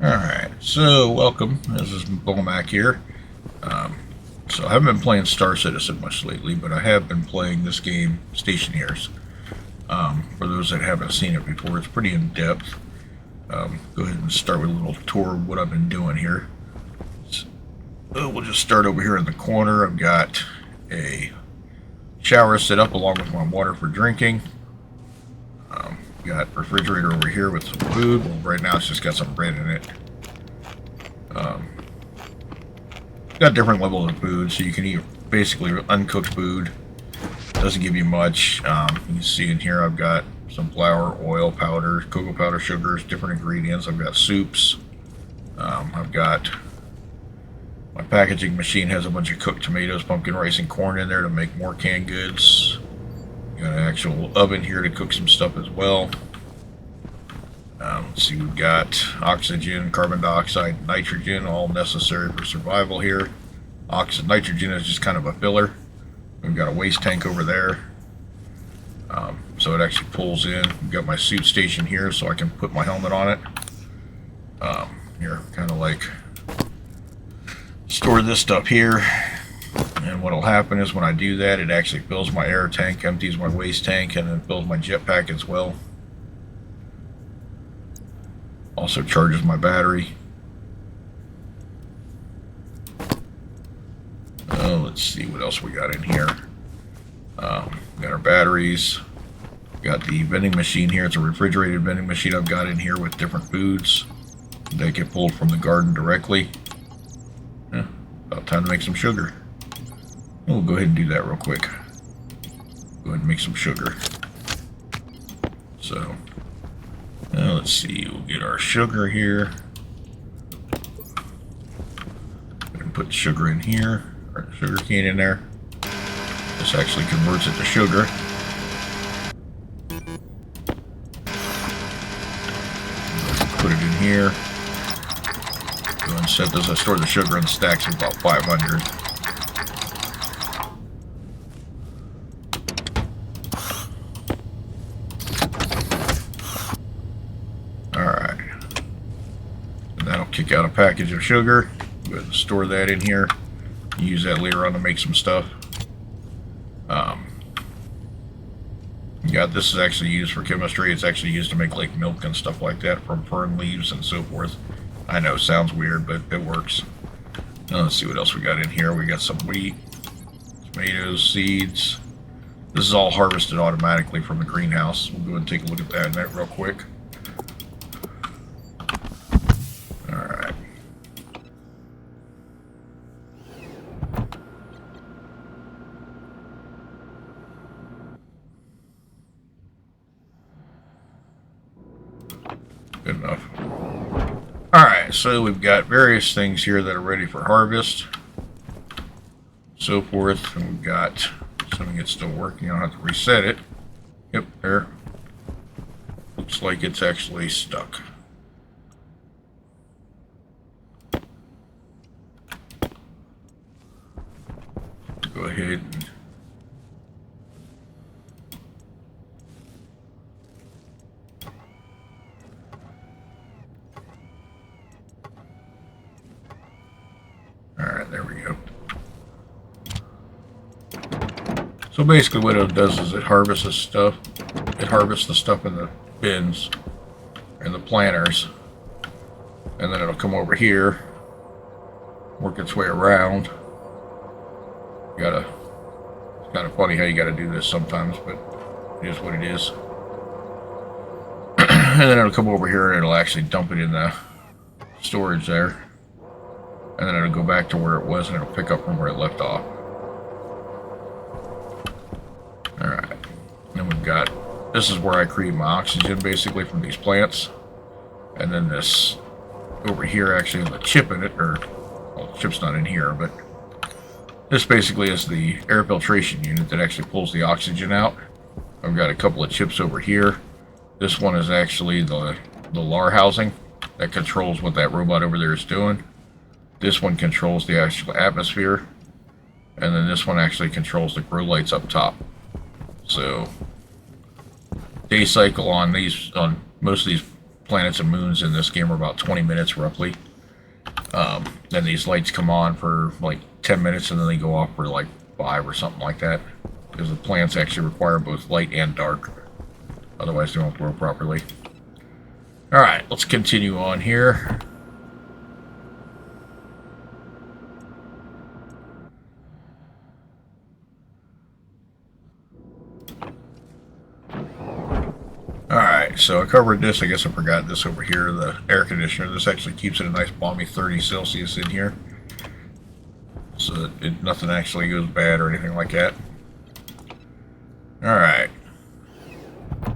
Alright, so welcome. This is Vulkan here. So I haven't been playing Star Citizen much lately, but I have been playing this game, Stationeers. For those that haven't seen it before, it's pretty in-depth. Go ahead and start with a little tour of what I've been doing here. So, we'll just start over here in the corner. I've got a shower set up along with my water for drinking. Got refrigerator over here with some food. Well, right now it's just got some bread in it. Got different levels of food, so you can eat basically uncooked food. Doesn't give you much. You can see in here I've got some flour, oil, powder, cocoa powder, sugars, different ingredients. I've got soups. I've got my packaging machine has a bunch of cooked tomatoes, pumpkin rice, and corn in there to make more canned goods. Got an actual oven here to cook some stuff as well. Let's see, we've got oxygen, carbon dioxide, nitrogen, all necessary for survival here. Nitrogen is just kind of a filler. We've got a waste tank over there. So it actually pulls in. We've got my suit station here so I can put my helmet on it. Here, kind of like store this stuff here. And what'll happen is when I do that, it actually fills my air tank, empties my waste tank, and then fills my jetpack as well. Also charges my battery. Let's see what else we got in here. Got our batteries. Got the vending machine here. It's a refrigerated vending machine I've got in here with different foods that get pulled from the garden directly. Yeah, about time to make some sugar. We'll go ahead and do that real quick. Go ahead and make some sugar. So, let's see. We'll get our sugar here. And put sugar in here. Or sugar cane in there. This actually converts it to sugar. Put it in here. Go and set this. I store the sugar in stacks of about 500. Kick out a package of sugar. Go ahead and store that in here. Use that later on to make some stuff. This is actually used for chemistry. It's actually used to make like milk and stuff like that from fern leaves and so forth. I know, sounds weird, but it works. Now let's see what else we got in here. We got some wheat, tomatoes, seeds. This is all harvested automatically from the greenhouse. We'll go ahead and take a look at that real quick. Good enough. Alright, so we've got various things here that are ready for harvest. So forth. And we've got, assuming it's still working, I don't have to reset it. Yep, there. Looks like it's actually stuck. Go ahead and there we go. So basically what it does is it harvests the stuff. It harvests the stuff in the bins and the planters. And then it'll come over here, work its way around. It's kind of funny how you gotta do this sometimes, but it is what it is. And then it'll come over here and it'll actually dump it in the storage there. And then it'll go back to where it was and it'll pick up from where it left off. Alright. Then we've got, this is where I create my oxygen basically from these plants. And then this over here actually has a chip in it, or, well, the chip's not in here, but this basically is the air filtration unit that actually pulls the oxygen out. I've got a couple of chips over here. This one is actually the LAR housing that controls what that robot over there is doing. This one controls the actual atmosphere, and then this one actually controls the grow lights up top. So day cycle on most of these planets and moons in this game are about 20 minutes roughly. Then these lights come on for like 10 minutes and then they go off for like 5 or something like that. Because the plants actually require both light and dark. Otherwise they won't grow properly. Alright, let's continue on here. Alright, so I covered this. I guess I forgot this over here, the air conditioner. This actually keeps it a nice balmy 30 Celsius in here. So that nothing actually goes bad or anything like that. Alright.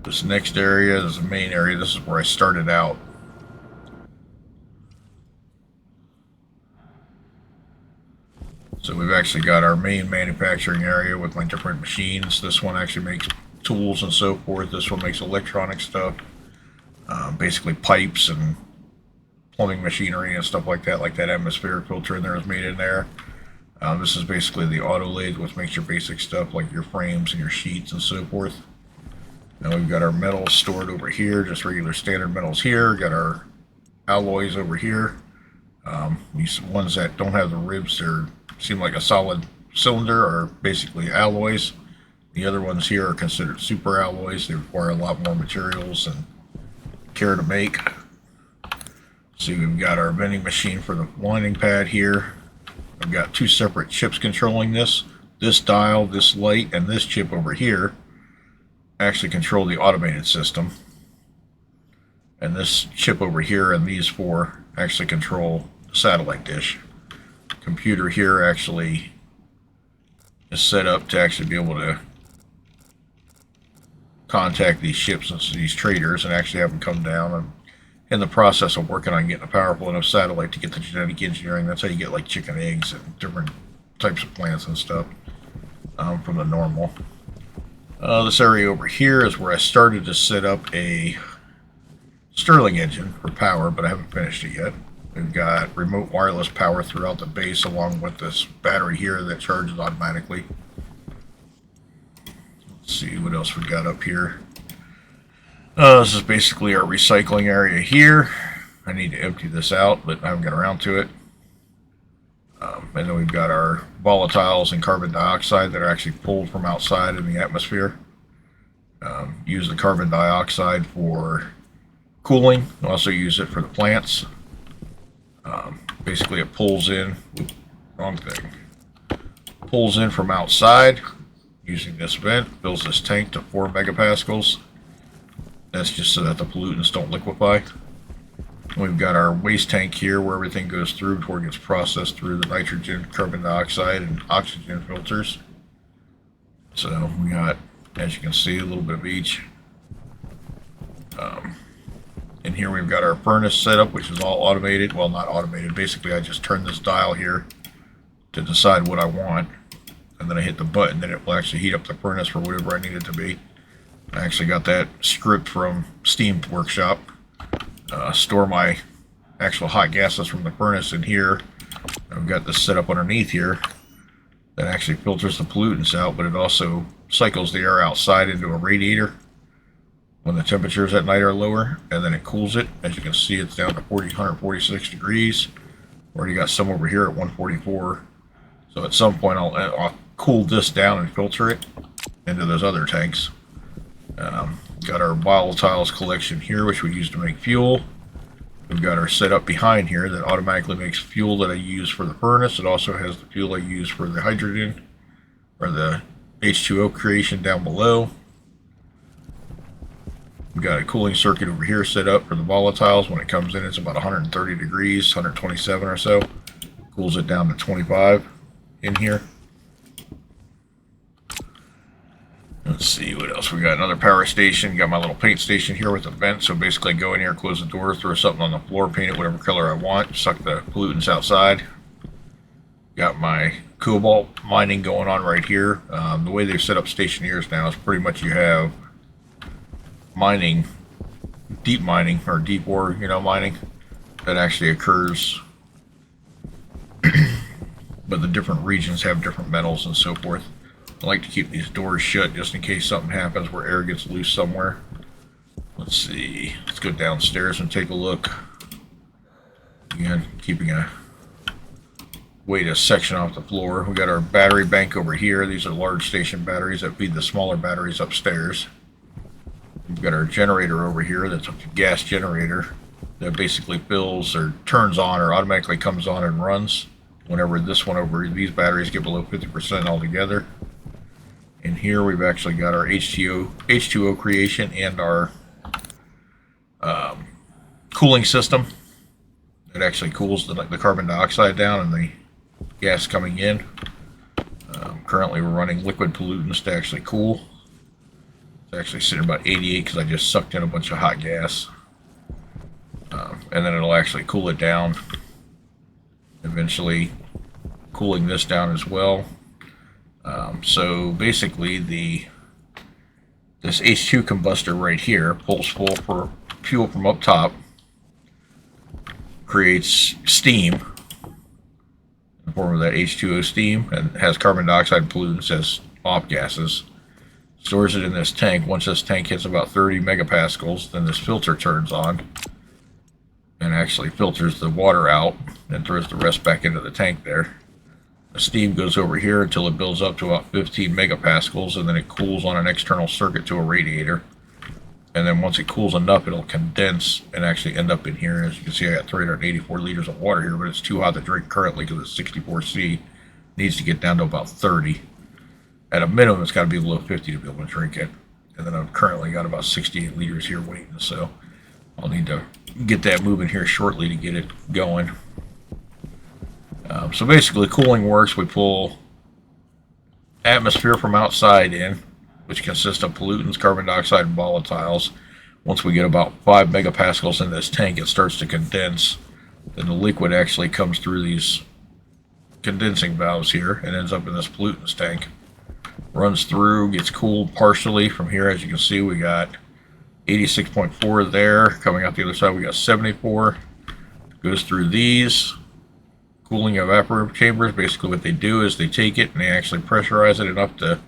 This next area is the main area. This is where I started out. So we've actually got our main manufacturing area with my different machines. This one actually makes tools and so forth. This one makes electronic stuff. Basically pipes and plumbing machinery and stuff like that atmospheric filter in there is made in there. This is basically the auto lathe, which makes your basic stuff like your frames and your sheets and so forth. Now we've got our metals stored over here, just regular standard metals here. Got our alloys over here. These ones that don't have the ribs, they seem like a solid cylinder, are basically alloys. The other ones here are considered super alloys. They require a lot more materials and care to make. So we've got our vending machine for the winding pad here. I've got 2 separate chips controlling this. This dial, this light, and this chip over here actually control the automated system. And this chip over here and these 4 actually control the satellite dish. Computer here actually is set up to actually be able to contact these ships and these traders and actually have them come down. And in the process of working on getting a powerful enough satellite to get the genetic engineering, that's how you get like chicken eggs and different types of plants and stuff from the normal. This area over here is where I started to set up a Stirling engine for power, but I haven't finished it yet. We've got remote wireless power throughout the base along with this battery here that charges automatically. Let's see what else we got up here. This is basically our recycling area here. I need to empty this out, but I haven't got around to it. And then we've got our volatiles and carbon dioxide that are actually pulled from outside in the atmosphere. Use the carbon dioxide for cooling. Also use it for the plants. Basically it pulls in, wrong thing, pulls in from outside using this vent, fills this tank to 4 megapascals. That's just so that the pollutants don't liquefy. We've got our waste tank here where everything goes through before it gets processed through the nitrogen, carbon dioxide, and oxygen filters. So we got, as you can see, a little bit of each. And here we've got our furnace setup, which is all automated. Well, not automated. Basically, I just turn this dial here to decide what I want. And then I hit the button, then it will actually heat up the furnace for whatever I need it to be. I actually got that script from Steam Workshop. Store my actual hot gases from the furnace in here. I've got this set up underneath here that actually filters the pollutants out, but it also cycles the air outside into a radiator when the temperatures at night are lower, and then it cools it. As you can see, it's down to 146 degrees. Already got some over here at 144. So at some point I'll cool this down and filter it into those other tanks. Got our volatiles collection here, which we use to make fuel. We've got our setup behind here that automatically makes fuel that I use for the furnace. It also has the fuel I use for the hydrogen or the H2O creation down below. We've got a cooling circuit over here set up for the volatiles. When it comes in, it's about 130 degrees, 127 or so. Cools it down to 25 in here. Let's see what else. We got another power station. Got my little paint station here with a vent. So basically go in here, close the door, throw something on the floor, paint it whatever color I want, suck the pollutants outside. Got my cobalt mining going on right here. The way they've set up Stationeers now is pretty much you have mining, deep mining, or deep ore, mining that actually occurs. But the different regions have different metals and so forth. I like to keep these doors shut just in case something happens where air gets loose somewhere. Let's see. Let's go downstairs and take a look. Again, keeping a weight a section off the floor. We got our battery bank over here. These are large station batteries that feed the smaller batteries upstairs. We've got our generator over here. That's a gas generator that basically fills or turns on or automatically comes on and runs whenever this one over these batteries get below 50% altogether. And here we've actually got our H2O creation and our cooling system. It actually cools the carbon dioxide down and the gas coming in. Currently we're running liquid pollutants to actually cool. It's actually sitting about 88 because I just sucked in a bunch of hot gas. And then it'll actually cool it down, eventually cooling this down as well. So basically this H2 combustor right here pulls full fuel from up top, creates steam in the form of that H2O steam, and has carbon dioxide and pollutants as off gases. Stores it in this tank. Once this tank hits about 30 megapascals, then this filter turns on and actually filters the water out and throws the rest back into the tank there. The steam goes over here until it builds up to about 15 megapascals, and then it cools on an external circuit to a radiator. And then once it cools enough, it'll condense and actually end up in here. As you can see, I got 384 liters of water here, but it's too hot to drink currently because it's 64C. It needs to get down to about 30. At a minimum, it's got to be below 50 to be able to drink it. And then I've currently got about 68 liters here waiting, so I'll need to get that moving here shortly to get it going. So basically, cooling works. We pull atmosphere from outside in, which consists of pollutants, carbon dioxide, and volatiles. Once we get about 5 megapascals in this tank, it starts to condense. Then the liquid actually comes through these condensing valves here and ends up in this pollutants tank. Runs through, gets cooled partially from here. As you can see, we got 86.4 there. Coming out the other side, we got 74. Goes through these cooling evaporative chambers. Basically what they do is they take it and they actually pressurize it enough to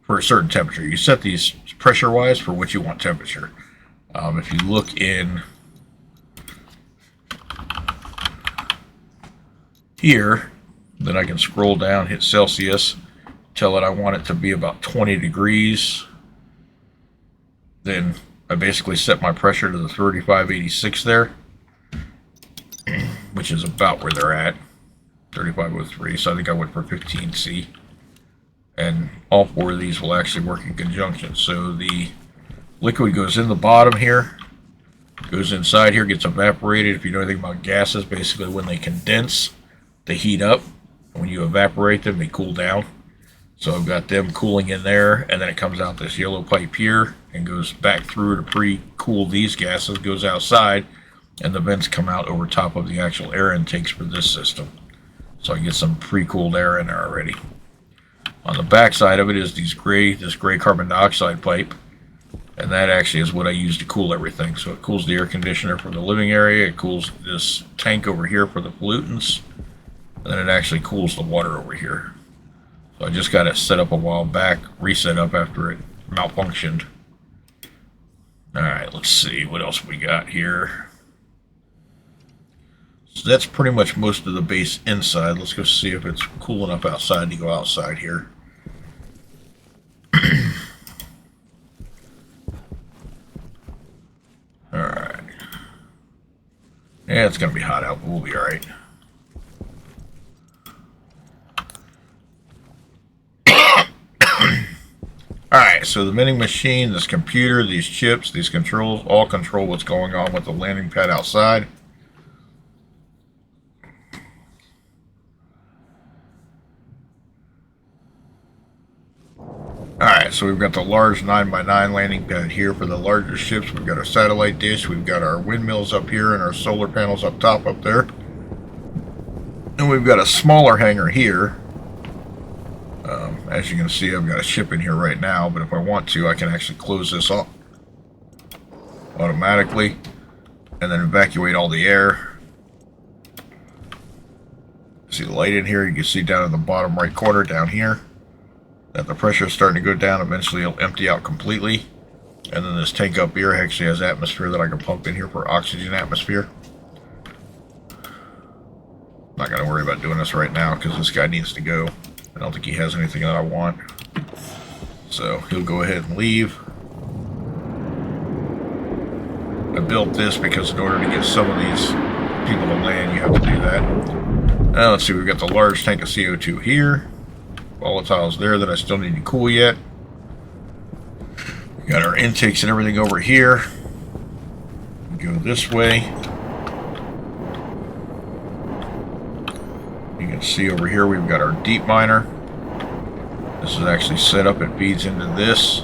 for a certain temperature. You set these pressure wise for what you want temperature. If you look in here, then I can scroll down, hit Celsius, tell it I want it to be about 20 degrees. Then I basically set my pressure to the 3586 there, which is about where they're at, 3503. So I think I went for 15C. And all four of these will actually work in conjunction. So the liquid goes in the bottom here, goes inside here, gets evaporated. If you know anything about gases, basically when they condense, they heat up. When you evaporate them, they cool down. So I've got them cooling in there, and then it comes out this yellow pipe here and goes back through to pre-cool these gases, goes outside, and the vents come out over top of the actual air intakes for this system. So I get some pre-cooled air in there already. On the back side of it is this gray carbon dioxide pipe, and that actually is what I use to cool everything. So it cools the air conditioner for the living area, it cools this tank over here for the pollutants, and then it actually cools the water over here. So I just got it set up a while back, reset up after it malfunctioned. Alright, let's see what else we got here. So that's pretty much most of the base inside. Let's go see if it's cool enough outside to go outside here. Alright. Yeah, it's going to be hot out, but we'll be alright. Alright, so the vending machine, this computer, these chips, these controls, all control what's going on with the landing pad outside. Alright, so we've got the large 9x9 landing pad here for the larger ships. We've got our satellite dish, we've got our windmills up here, and our solar panels up top up there. And we've got a smaller hangar here. As you can see, I've got a ship in here right now, but if I want to, I can actually close this off automatically and then evacuate all the air. See the light in here? You can see down in the bottom right corner down here. that the pressure is starting to go down. Eventually it'll empty out completely. And then this tank up here actually has atmosphere that I can pump in here for oxygen atmosphere. Not going to worry about doing this right now because this guy needs to go. I don't think he has anything that I want. So he'll go ahead and leave. I built this because in order to get some of these people to land, you have to do that. Now let's see, we've got the large tank of CO2 here. Volatiles there that I still need to cool yet. We got our intakes and everything over here. We go this way. You can see over here we've got our deep miner. This is actually set up, it feeds into this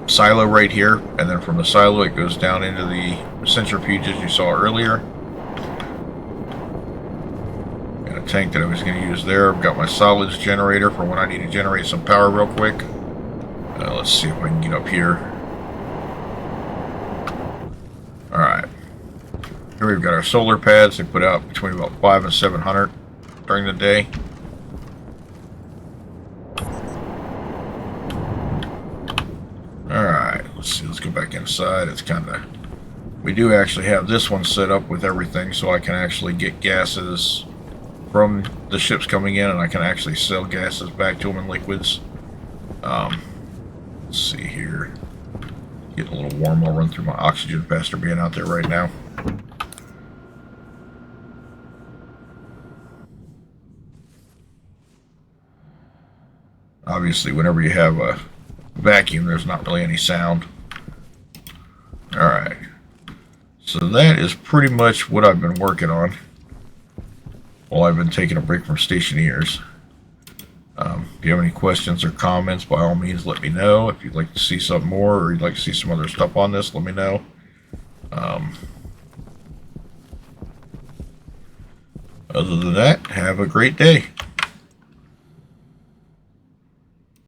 silo right here, and then from the silo it goes down into the centrifuges you saw earlier. And a tank that I was going to use there. I've got my solids generator for when I need to generate some power real quick. Let's see if I can get up here. Alright. Here we've got our solar pads. They put out between about 500 and 700 during the day. Alright, let's see, let's go back inside. It's kind of... We do actually have this one set up with everything, so I can actually get gases from the ships coming in, and I can actually sell gases back to them in liquids. Let's see here. Getting a little warm, I'll run through my oxygen faster being out there right now. Obviously, whenever you have a vacuum, there's not really any sound. Alright. So that is pretty much what I've been working on while I've been taking a break from Stationeers. If you have any questions or comments, by all means let me know. If you'd like to see something more or you'd like to see some other stuff on this, let me know. Other than that, have a great day.